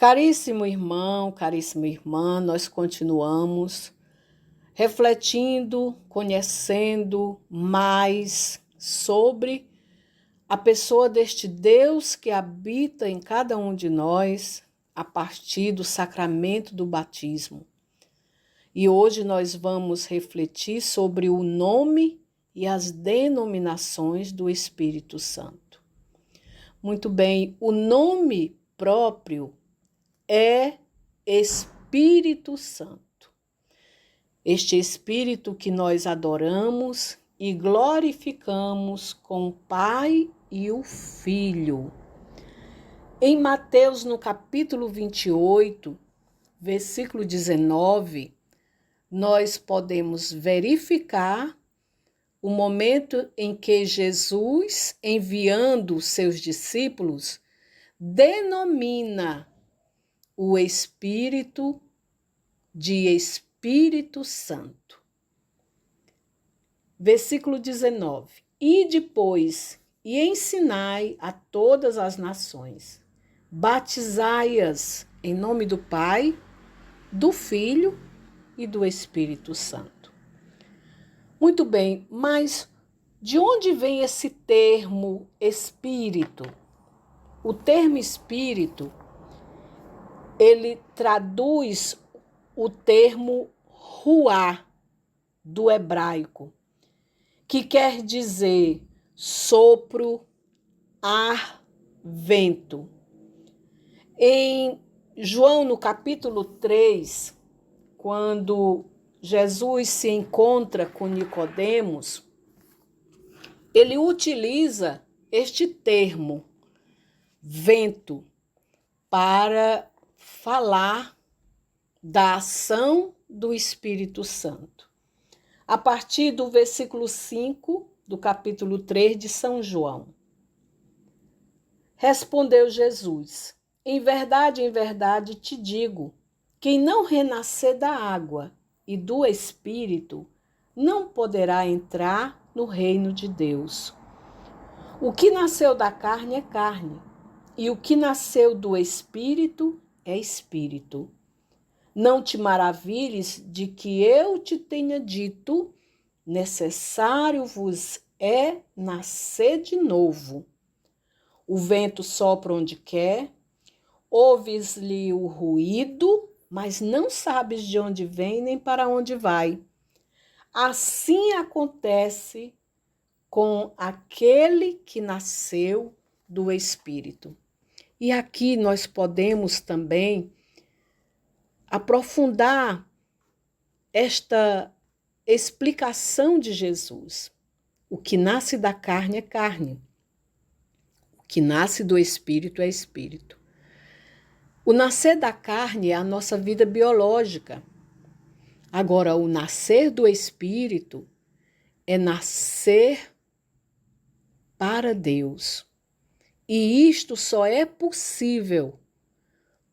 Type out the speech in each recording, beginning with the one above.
Caríssimo irmão, caríssima irmã, nós continuamos refletindo, conhecendo mais sobre a pessoa deste Deus que habita em cada um de nós a partir do sacramento do batismo. E hoje nós vamos refletir sobre o nome e as denominações do Espírito Santo. Muito bem, o nome próprio é Espírito Santo. Este Espírito que nós adoramos e glorificamos com o Pai e o Filho. Em Mateus, no capítulo 28, versículo 19, nós podemos verificar o momento em que Jesus, enviando os seus discípulos, denomina o Espírito de Espírito Santo. Versículo 19. E depois, e ensinai a todas as nações, batizai-as em nome do Pai, do Filho e do Espírito Santo. Muito bem, mas de onde vem esse termo Espírito? O termo Espírito, ele traduz o termo ruá do hebraico, que quer dizer sopro, ar, vento. Em João, no capítulo 3, quando Jesus se encontra com Nicodemos, ele utiliza este termo, vento, para falar da ação do Espírito Santo. A partir do versículo 5 do capítulo 3 de São João. Respondeu Jesus: em verdade te digo, quem não renascer da água e do Espírito não poderá entrar no reino de Deus. O que nasceu da carne é carne, e o que nasceu do Espírito é espírito. Não te maravilhes de que eu te tenha dito, necessário vos é nascer de novo. O vento sopra onde quer, ouves-lhe o ruído, mas não sabes de onde vem nem para onde vai. Assim acontece com aquele que nasceu do Espírito. E aqui nós podemos também aprofundar esta explicação de Jesus. O que nasce da carne é carne. O que nasce do Espírito é espírito. O nascer da carne é a nossa vida biológica. Agora, o nascer do Espírito é nascer para Deus. E isto só é possível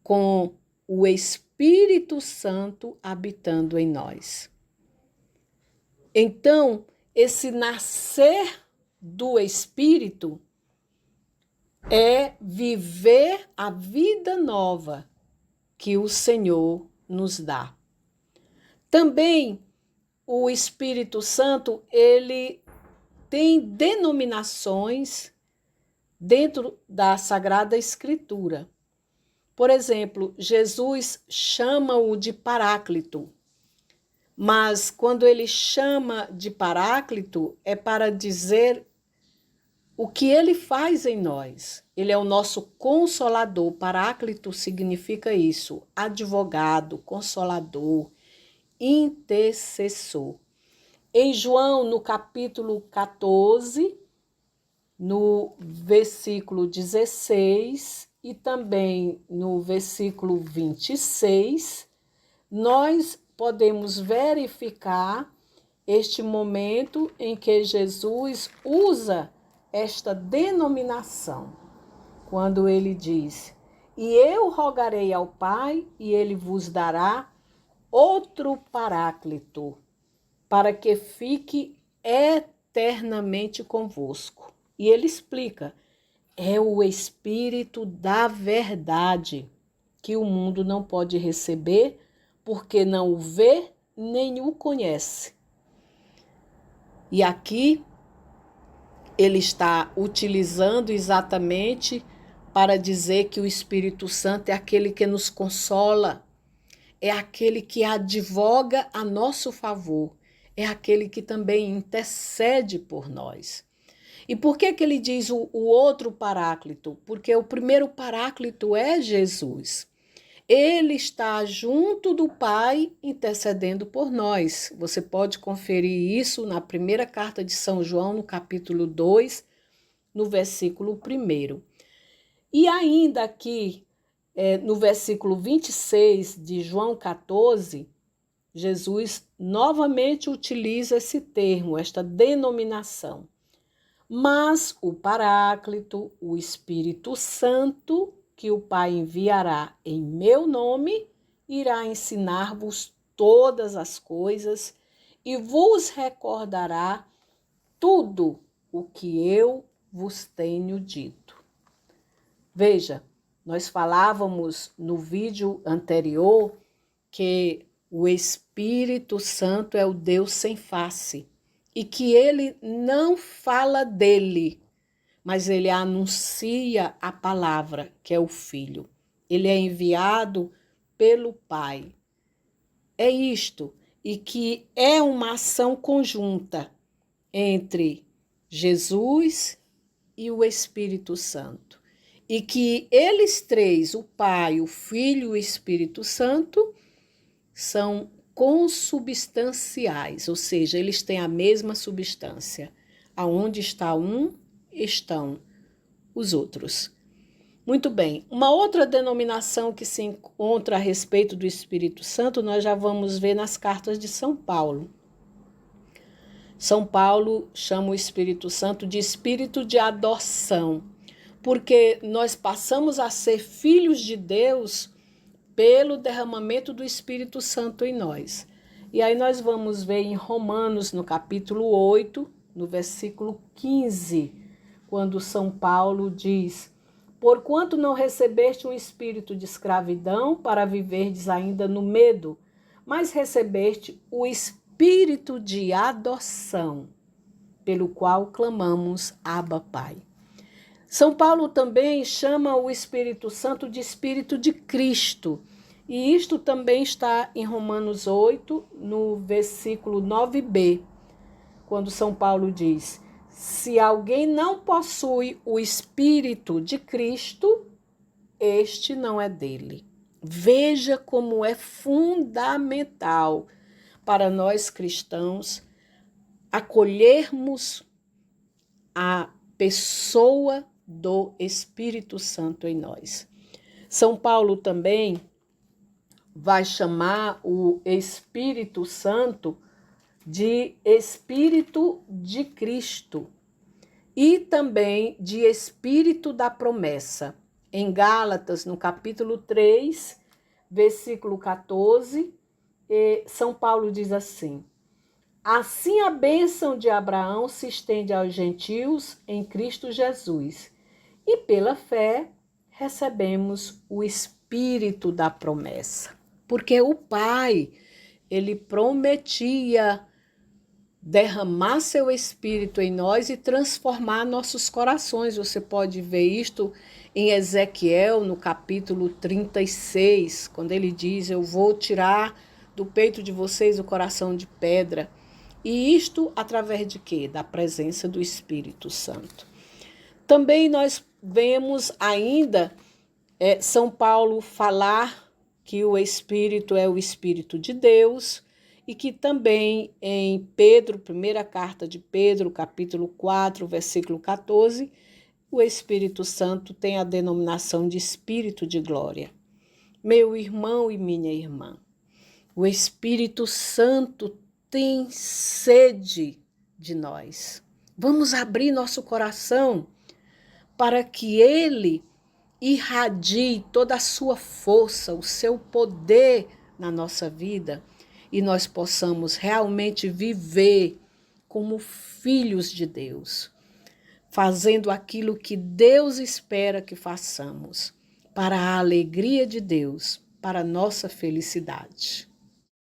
com o Espírito Santo habitando em nós. Então, esse nascer do Espírito é viver a vida nova que o Senhor nos dá. Também o Espírito Santo, ele tem denominações dentro da Sagrada Escritura. Por exemplo, Jesus chama-o de Paráclito, mas quando ele chama de Paráclito é para dizer o que ele faz em nós. Ele é o nosso consolador. Paráclito significa isso, advogado, consolador, intercessor. Em João, no capítulo 14, no versículo 16 e também no versículo 26, nós podemos verificar este momento em que Jesus usa esta denominação, quando ele diz: e eu rogarei ao Pai, e ele vos dará outro Paráclito, para que fique eternamente convosco. E ele explica: é o Espírito da verdade, que o mundo não pode receber, porque não o vê nem o conhece. E aqui ele está utilizando exatamente para dizer que o Espírito Santo é aquele que nos consola, é aquele que advoga a nosso favor, é aquele que também intercede por nós. E por que ele diz o outro Paráclito? Porque o primeiro Paráclito é Jesus. Ele está junto do Pai intercedendo por nós. Você pode conferir isso na primeira carta de São João, no capítulo 2, no versículo 1. E ainda aqui, no versículo 26 de João 14, Jesus novamente utiliza esse termo, esta denominação. Mas o Paráclito, o Espírito Santo, que o Pai enviará em meu nome, irá ensinar-vos todas as coisas e vos recordará tudo o que eu vos tenho dito. Veja, nós falávamos no vídeo anterior que o Espírito Santo é o Deus sem face e que ele não fala dele, mas ele anuncia a palavra, que é o Filho. Ele é enviado pelo Pai. É isto, e que é uma ação conjunta entre Jesus e o Espírito Santo. E que eles três, o Pai, o Filho e o Espírito Santo, são consubstanciais, ou seja, eles têm a mesma substância. Aonde está um, estão os outros. Muito bem, uma outra denominação que se encontra a respeito do Espírito Santo, nós já vamos ver nas cartas de São Paulo. São Paulo chama o Espírito Santo de Espírito de adoção, porque nós passamos a ser filhos de Deus pelo derramamento do Espírito Santo em nós. E aí nós vamos ver em Romanos, no capítulo 8, no versículo 15, quando São Paulo diz: porquanto não recebeste um espírito de escravidão para viverdes ainda no medo, mas recebeste o espírito de adoção, pelo qual clamamos Abba, Pai. São Paulo também chama o Espírito Santo de Espírito de Cristo. E isto também está em Romanos 8, no versículo 9b, quando São Paulo diz: se alguém não possui o Espírito de Cristo, este não é dele. Veja como é fundamental para nós cristãos acolhermos a pessoa do Espírito Santo em nós. São Paulo também vai chamar o Espírito Santo de Espírito de Cristo e também de Espírito da promessa. Em Gálatas, no capítulo 3, versículo 14, São Paulo diz assim: assim a bênção de Abraão se estende aos gentios em Cristo Jesus, e pela fé recebemos o Espírito da promessa. Porque o Pai, ele prometia derramar seu Espírito em nós e transformar nossos corações. Você pode ver isto em Ezequiel, no capítulo 36, quando ele diz: eu vou tirar do peito de vocês o coração de pedra. E isto através de quê? Da presença do Espírito Santo. Também nós vemos ainda São Paulo falar que o Espírito é o Espírito de Deus e que também em Pedro, primeira carta de Pedro, capítulo 4, versículo 14, o Espírito Santo tem a denominação de Espírito de glória. Meu irmão e minha irmã, o Espírito Santo tem sede de nós. Vamos abrir nosso coração para que ele irradie toda a sua força, o seu poder na nossa vida e nós possamos realmente viver como filhos de Deus, fazendo aquilo que Deus espera que façamos. para a alegria de Deus, para a nossa felicidade.